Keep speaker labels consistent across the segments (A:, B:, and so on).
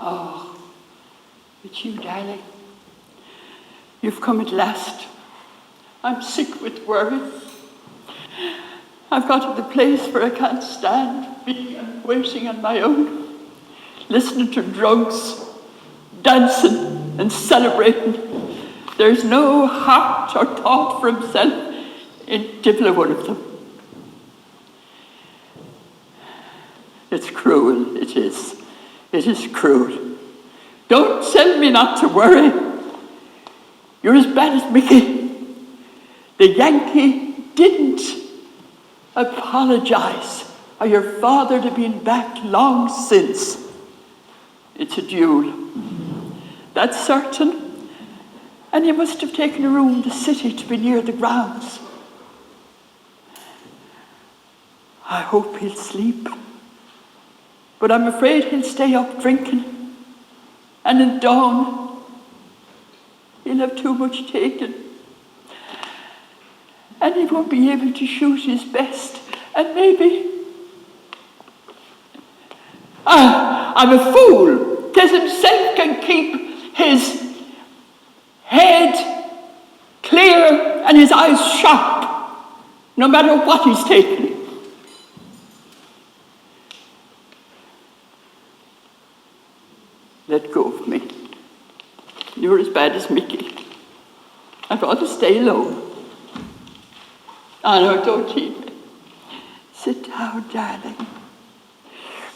A: Oh, it's you, darling. You've come at last. I'm sick with worry. I've got to the place where I can't stand being and waiting on my own, listening to drugs, dancing and celebrating. There's no heart or thought for himself in divil one of them. It's cruel, it is. It is cruel. Don't tell me not to worry. You're as bad as Mickey. The Yankee didn't apologize, or your father'd have been back long since. It's a duel. That's certain. And he must have taken a room in the city to be near the grounds. I hope he'll sleep. But I'm afraid he'll stay up drinking. And at dawn, he'll have too much taken. And he won't be able to shoot his best. And maybe... I'm a fool, because himself can keep his head clear and his eyes sharp, no matter what he's taken. Let go of me. You're as bad as Mickey. I'd rather stay alone. No, don't heed me. Sit down, darling.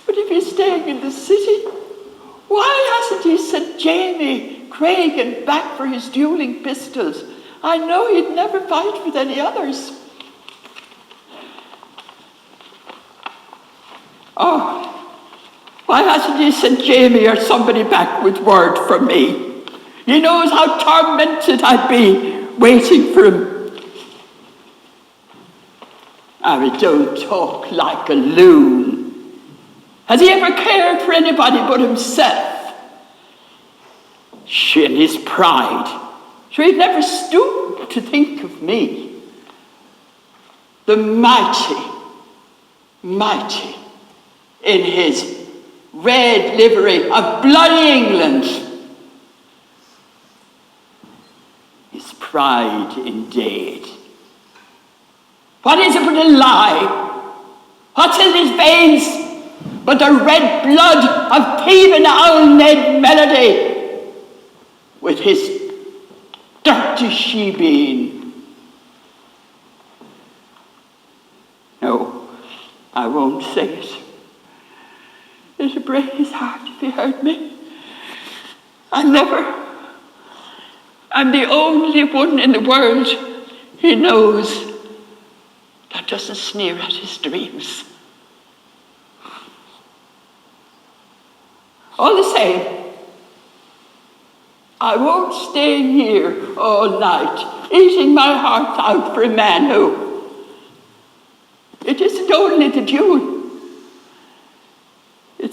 A: But if he's staying in the city, why hasn't he sent Jamie, Craig, and back for his dueling pistols? I know he'd never fight with any others. Oh, why hasn't he sent Jamie or somebody back with word from me? He knows how tormented I'd be waiting for him. Don't talk like a loon. Has he ever cared for anybody but himself? She and his pride. Sure, he'd never stoop to think of me. The mighty, in his red livery of bloody England. His pride indeed. What is it but a lie? What's in his veins but the red blood of thieving old Ned Melody with his dirty shebeen? No, I won't say it. It'll break his heart if he heard me. I'm the only one in the world he knows that doesn't sneer at his dreams. All the same, I won't stay here all night, eating my heart out for a man who... It isn't only the duel.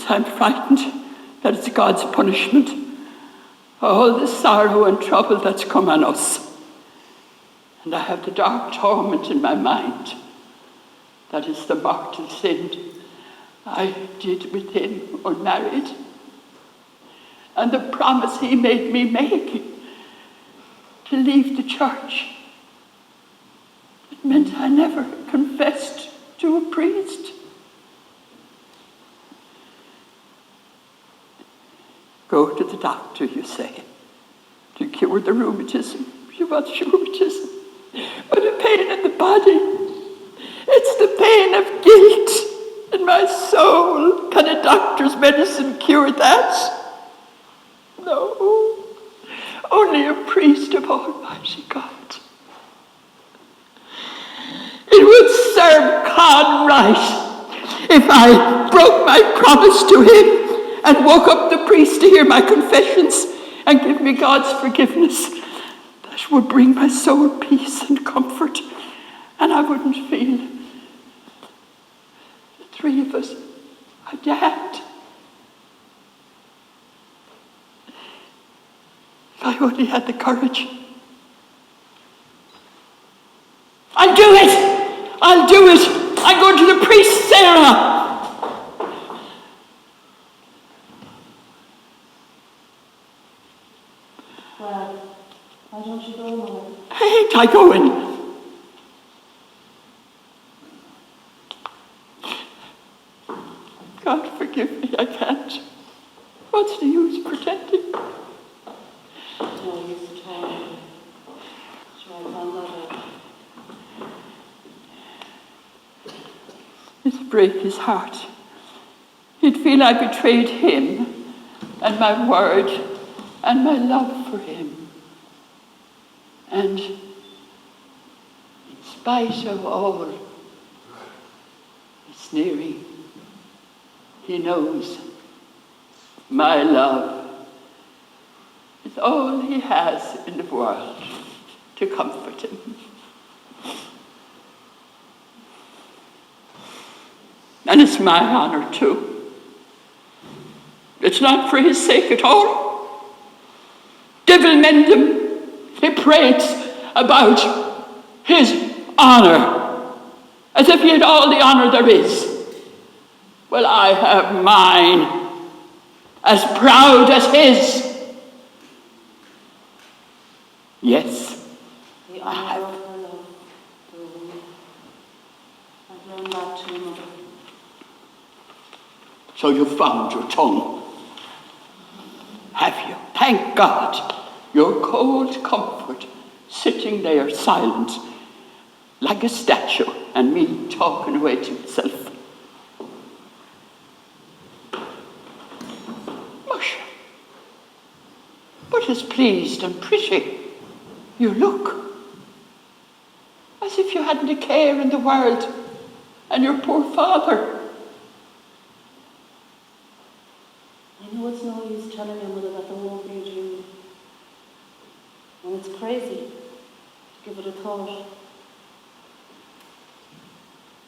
A: I'm frightened that it's God's punishment. All the sorrow and trouble that's come on us. And I have the dark torment in my mind. That is the mortal sin I did with him unmarried. And the promise he made me make to leave the church. It meant I never confessed to a priest. Go to the doctor, you say, to cure the rheumatism. She wants rheumatism. But a pain in the body. It's the pain of guilt in my soul. Can a doctor's medicine cure that? No. Only a priest of Almighty God. It would serve God right if I broke my promise to him and woke up the priest to hear my confessions and give me God's forgiveness. That would bring my soul peace and comfort, and I wouldn't feel the three of us are damned. If I only had the courage. I'll do it! I'll do it! I'm going to the priest, Sarah! Can't I go in? God forgive me, I can't. What's the use pretending?
B: No use at all. Sure, I found that out.
A: It'd break his heart. He'd feel I betrayed him and my word and my love for him. And in spite of all the sneering, he knows my love is all he has in the world to comfort him. And it's my honor too. It's not for his sake at all. Devil mend him, he prates about his honor, as if he had all the honor there is. Well, I have mine, as proud as his. Yes,
B: The honor of her love, the woman. I've learned that too, Mother.
A: So you found your tongue, have you? Thank God. Your cold comfort, sitting there silent, like a statue, and me talking away to myself. Mush. But as pleased and pretty you look, as if you hadn't a care in the world, and your poor father.
B: I know it's no use telling your mother that there won't be a June. And it's crazy to give it a thought.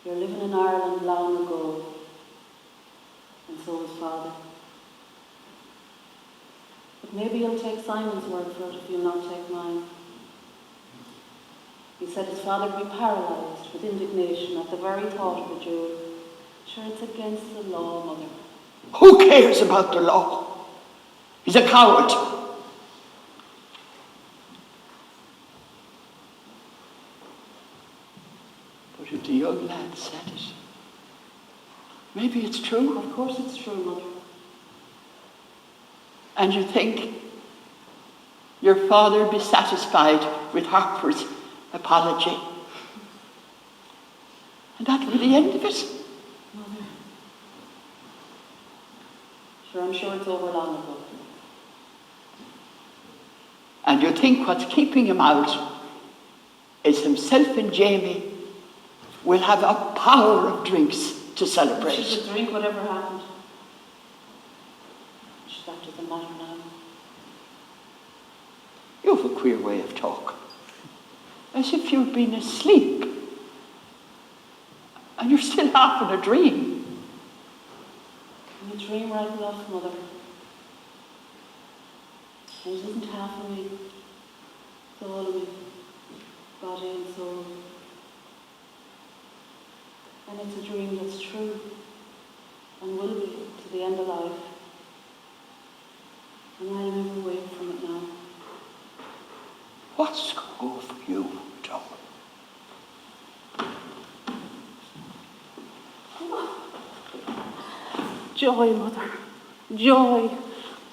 B: You're living in Ireland long ago, and so is Father. But maybe you'll take Simon's word for it if you'll not take mine. He said his father would be paralysed with indignation at the very thought of a June. Sure, it's against the law, Mother.
A: Who cares about the law? He's a coward. But if the young lad said it, maybe it's true.
B: Of course it's true, Mother.
A: And you think your father be satisfied with Harper's apology? And that would be the end of it?
B: Mother. Sure, I'm sure it's over long ago.
A: And you think what's keeping him out is himself and Jamie will have a power of drinks to celebrate.
B: She should drink whatever happened. That doesn't matter now.
A: You have a queer way of talk. As if you've been asleep. And you're still half in a dream.
B: You dream right enough, Mother. And it isn't half of me. It's all of me. Body and soul. And it's a dream that's true. And will be to the end of life. And I'll never wake from it now.
A: What's going over you, Tom?
B: Joy, Mother. Joy.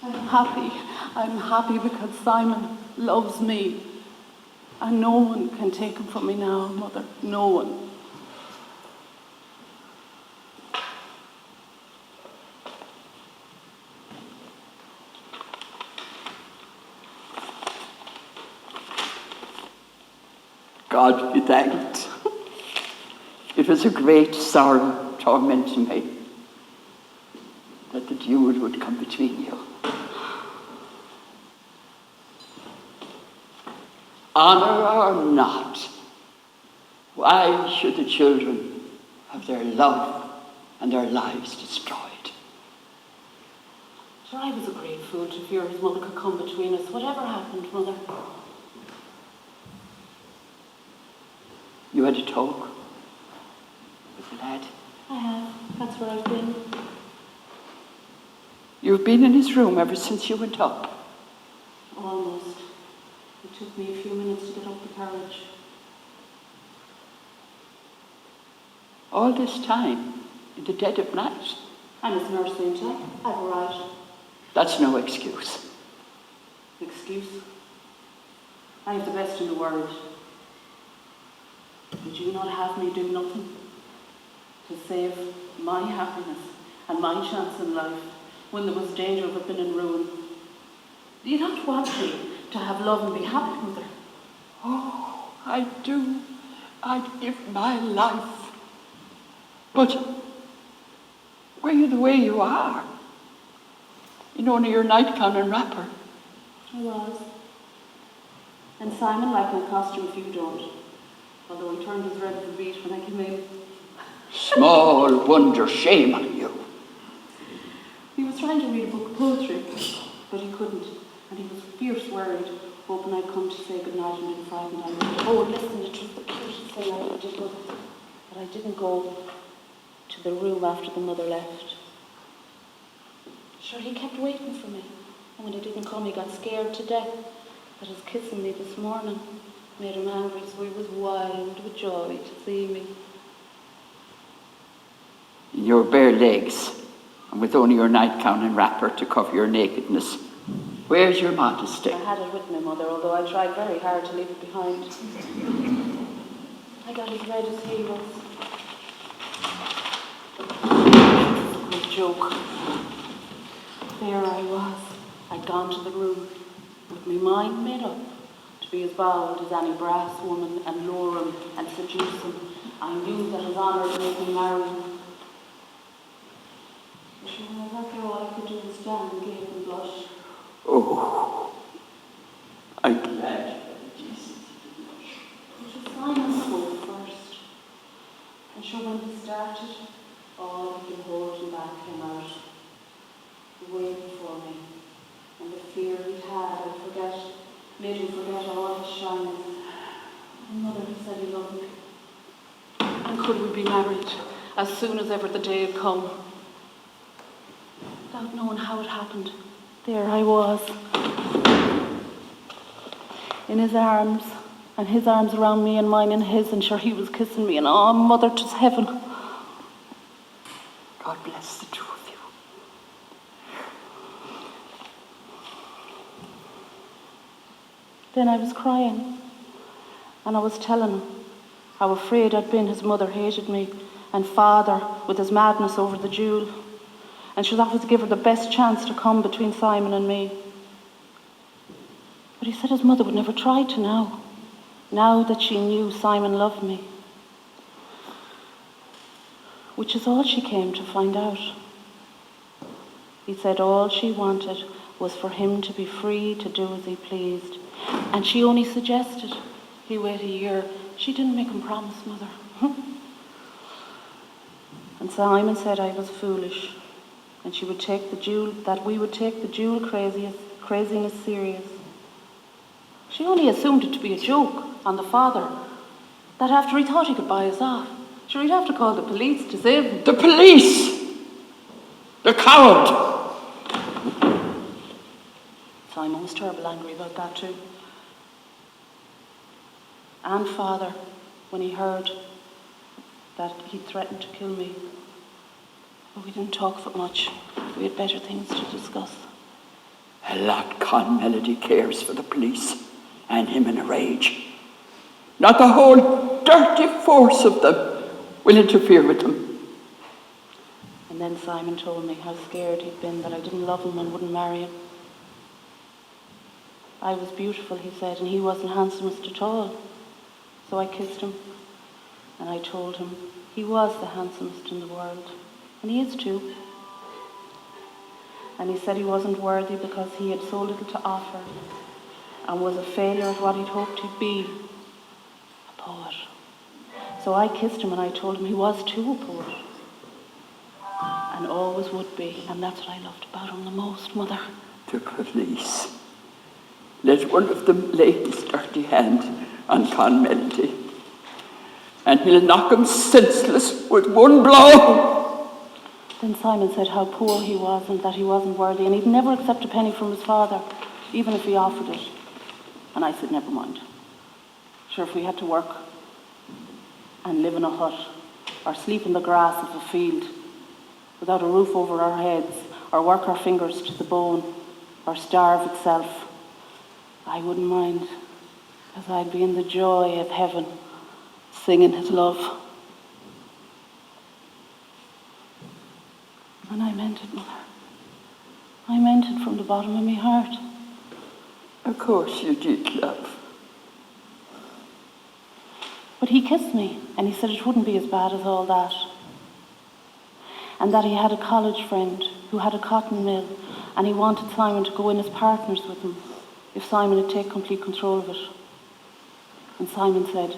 B: I'm happy. I'm happy because Simon loves me. And no one can take him from me now, Mother. No one.
A: God be thanked. It was a great sorrow tormenting me that the duel would come between you. Honor or not, why should the children have their love and their lives destroyed?
B: Sure, I was a great fool to fear his mother could come between us. Whatever happened, Mother?
A: You had a talk with the lad?
B: I have. That's where I've been.
A: You've been in his room ever since you went up?
B: Almost. It took me a few minutes to get up the courage.
A: All this time, in the dead of night.
B: I'm his nurse, ain't I? I've a right.
A: That's no excuse.
B: Excuse? I have the best in the world. Would you not have me do nothing to save my happiness and my chance in life when there was danger of it being in ruin? You don't want me to have love and be happy, mother.
A: Oh, I do. I'd give my life. But were you the way you are? In only your nightgown and wrapper.
B: I was. And Simon liked my costume if you don't. Although he turned as red as a beet when I came in.
A: Small wonder, shame on you.
B: He was trying to read a book of poetry, but he couldn't. And he was fierce worried, hoping I'd come to say goodnight and be frightened. I went, oh, listen, it was the cutest thing I ever did, but I didn't go to the room after the mother left. Sure, he kept waiting for me. And when he didn't come, he got scared to death that his kissing me this morning made him angry, so he was wild with joy to see me.
A: In your bare legs, and with only your nightgown and wrapper to cover your nakedness, where's your modesty?
B: I had it with me, mother, although I tried very hard to leave it behind. I got as red as he was. It was a joke. There I was. I'd gone to the room with my mind made up to be as bold as any brass woman and lure him and seduce him. I knew that his honour would make me marry him. But sure, when I got there, all I could do was stand and gape and blush.
A: Oh, I'm glad Jesus did blush.
B: It was Simon spoke first. And sure, when he started, all he could hold him back came out. Waiting for me. And the fear he'd had, made him forget all his shyness. And mother, he said he loved me. And could we be married as soon as ever the day had come? Without knowing how it happened, there I was. In his arms, and his arms around me and mine in his, and sure he was kissing me, and oh, mother, 'twas heaven.
A: God bless the two of you.
B: Then I was crying, and I was telling him how afraid I'd been his mother hated me, and father with his madness over the jewel, and she thought it would give her the best chance to come between Simon and me. But he said his mother would never try to now that she knew Simon loved me, which is all she came to find out. He said all she wanted was for him to be free to do as he pleased. And she only suggested he wait a year. She didn't make him promise, mother. And Simon said I was foolish, and she would take the jewel, that we would take the jewel craziness serious. She only assumed it to be a joke on the father, that after he thought he could buy us off, sure he'd have to call the police to save him.
A: The police! The coward!
B: Simon was terribly angry about that too. And father, when he heard that he threatened to kill me. But we didn't talk for much. We had better things to discuss.
A: A lot Con Melody cares for the police, and him in a rage. Not the whole dirty force of them will interfere with them.
B: And then Simon told me how scared he'd been that I didn't love him and wouldn't marry him. I was beautiful, he said, and he wasn't handsomest at all. So I kissed him, and I told him he was the handsomest in the world, and he is too. And he said he wasn't worthy because he had so little to offer and was a failure at what he'd hoped he'd be, a poet. So I kissed him and I told him he was too a poet, and always would be, and that's what I loved about him the most, Mother.
A: The police. Let one of them lay his dirty hand on Con Melody, and he'll knock him senseless with one blow.
B: Then Simon said how poor he was and that he wasn't worthy, and he'd never accept a penny from his father, even if he offered it. And I said, never mind. Sure, if we had to work and live in a hut or sleep in the grass of a field, without a roof over our heads, or work our fingers to the bone, or starve itself, I wouldn't mind, because I'd be in the joy of heaven, singing his love. And I meant it, Mother. I meant it from the bottom of my heart.
A: Of course you did, love.
B: But he kissed me, and he said it wouldn't be as bad as all that. And that he had a college friend who had a cotton mill, and he wanted Simon to go in as partners with him if Simon would take complete control of it. And Simon said,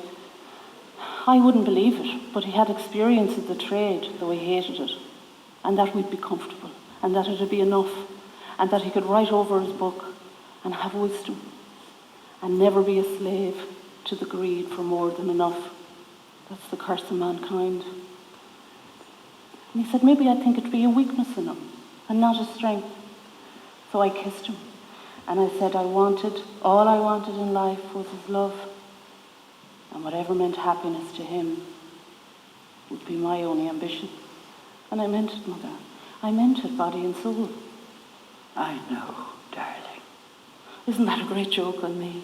B: I wouldn't believe it, but he had experience of the trade, though he hated it, and that we'd be comfortable, and that it'd be enough, and that he could write over his book and have wisdom, and never be a slave to the greed for more than enough. That's the curse of mankind. And he said, maybe I think it'd be a weakness in him, and not a strength. So I kissed him, and I said all I wanted in life was his love, and whatever meant happiness to him would be my only ambition. And I meant it, Mother. I meant it, body and soul.
A: I know, darling.
B: Isn't that a great joke on me?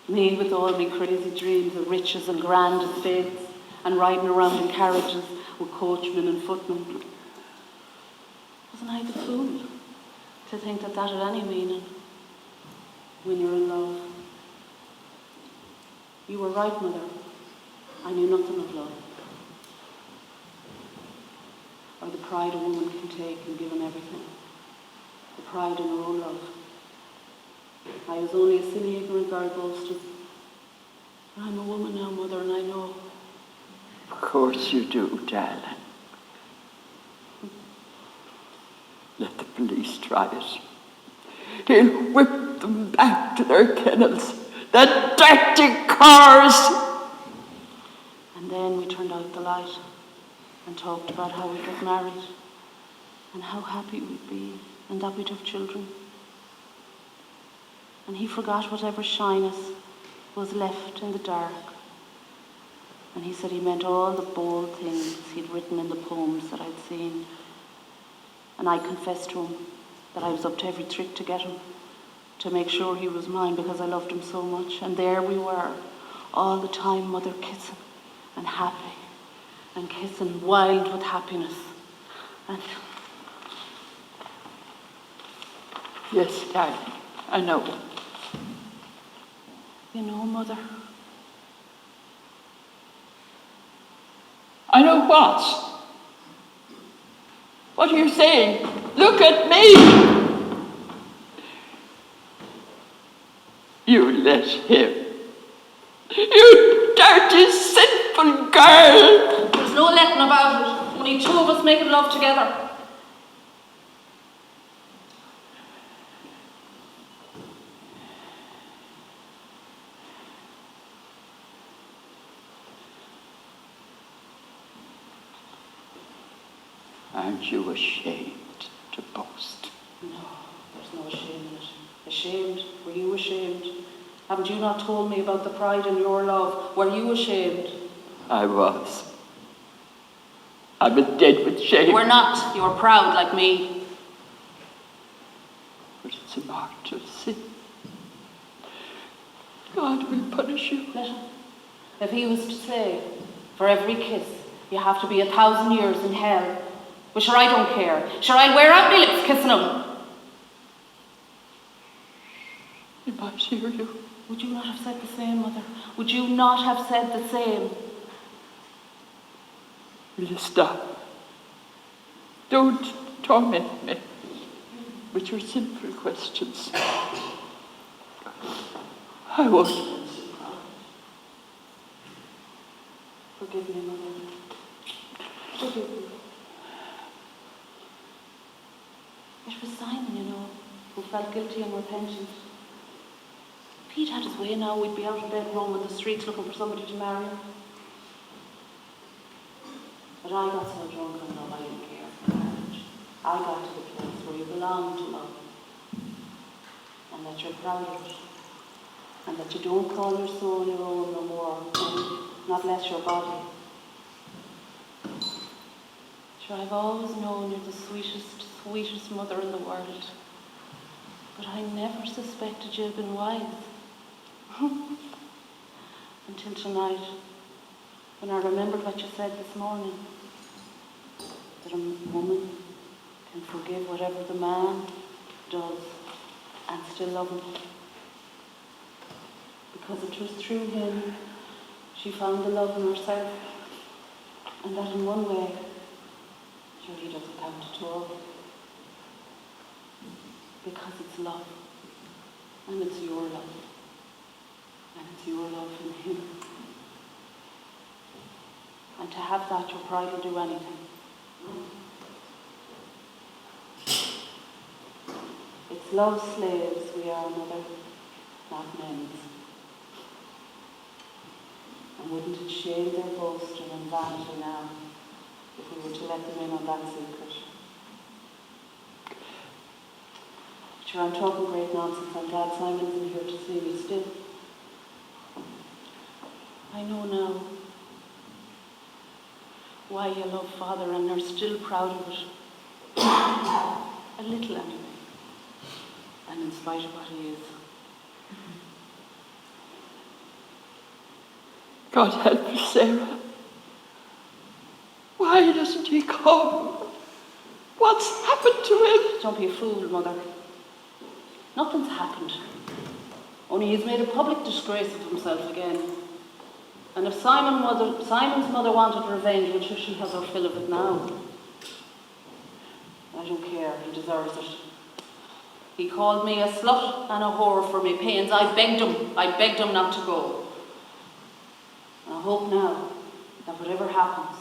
B: Me with all my crazy dreams of riches and grand estates, and riding around in carriages with coachmen and footmen. Wasn't I the fool to think that that had any meaning when you're in love? You were right, Mother. I knew nothing of love, or the pride a woman can take in giving everything, the pride in her own love. I was only a silly, ignorant girl boasting. I'm a woman now, Mother, and I know.
A: Of course you do, darling. Let the police try it. He'll whip them back to their kennels. The dirty cars!
B: And then we turned out the light and talked about how we'd get married and how happy we'd be and that we'd have children. And he forgot whatever shyness was left in the dark. And he said he meant all the bold things he'd written in the poems that I'd seen. And I confessed to him that I was up to every trick to get him, to make sure he was mine because I loved him so much. And there we were, all the time, Mother, kissing and happy and kissing, wild with happiness. And
A: yes, darling, I know.
B: you know, Mother,
A: I know what? What are you saying? Look at me! You let him. You dirty, sinful girl!
B: there's no letting about it. Only two of us making love together.
A: Aren't you ashamed to boast?
B: No, there's no shame in it. Ashamed? Were you ashamed? Haven't you not told me about the pride in your love? Were you ashamed?
A: I was. I was dead with shame.
B: You were not. You were proud like me.
A: But it's a mortal sin. God will punish you.
B: Let him. If he was to say, for every kiss, you have to be 1,000 years in hell, well, sure, I don't care. Sure, I'll wear out my lips kissing him.
A: He might hear you.
B: Would you not have said the same, Mother? Would you not have said the same?
A: Will you stop? Don't torment me with your simple questions. I won't.
B: Forgive me, Mother. Forgive me. It was Simon, you know, who felt guilty and repentant. If he'd had his way now, we'd be out in bed roaming the streets looking for somebody to marry. But I got so drunk on love I didn't care for marriage. I got to the place where you belong to love, and that you're proud of it, and that you don't call your soul your own no more, not less your body. Sure, I've always known you're the sweetest, sweetest mother in the world. But I never suspected you'd been wise. Until tonight, when I remembered what you said this morning. That a woman can forgive whatever the man does and still love him. Because it was through him she found the love in herself. And that in one way, sure he doesn't count at all. Because it's love. And it's your love. And it's your love in him. And to have that, your pride will do anything. It's love's slaves we are, Mother, not men's. And wouldn't it shame their boasting and vanity now if we were to let them in on that secret? Sure, I'm talking great nonsense. I'm glad Simon isn't here to see me still. I know now why you love Father and are still proud of it. A little anyway. And in spite of what he is.
A: God help you, Sarah. Why doesn't he come? What's happened to him?
B: Don't be a fool, Mother. Nothing's happened. Only he's made a public disgrace of himself again. And if Simon's mother wanted revenge, well, sure, she has her fill of it now. I don't care, he deserves it. He called me a slut and a whore for me pains. I begged him not to go. And I hope now that whatever happens,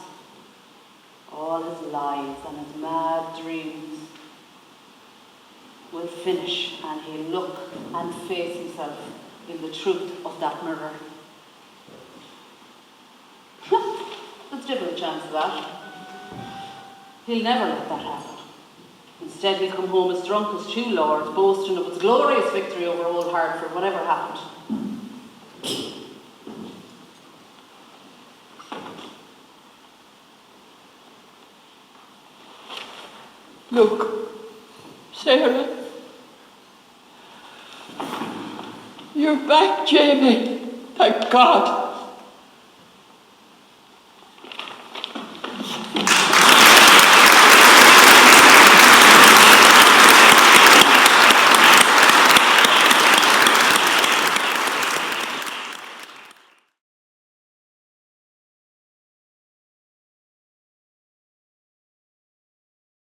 B: all his lies and his mad dreams will finish and he'll look and face himself in the truth of that mirror. There's little chance of that. He'll never let that happen. Instead, he'll come home as drunk as two lords, boasting of his glorious victory over Old Hartford, whatever happened.
A: Look, Sarah, you're back, Jamie. Thank God.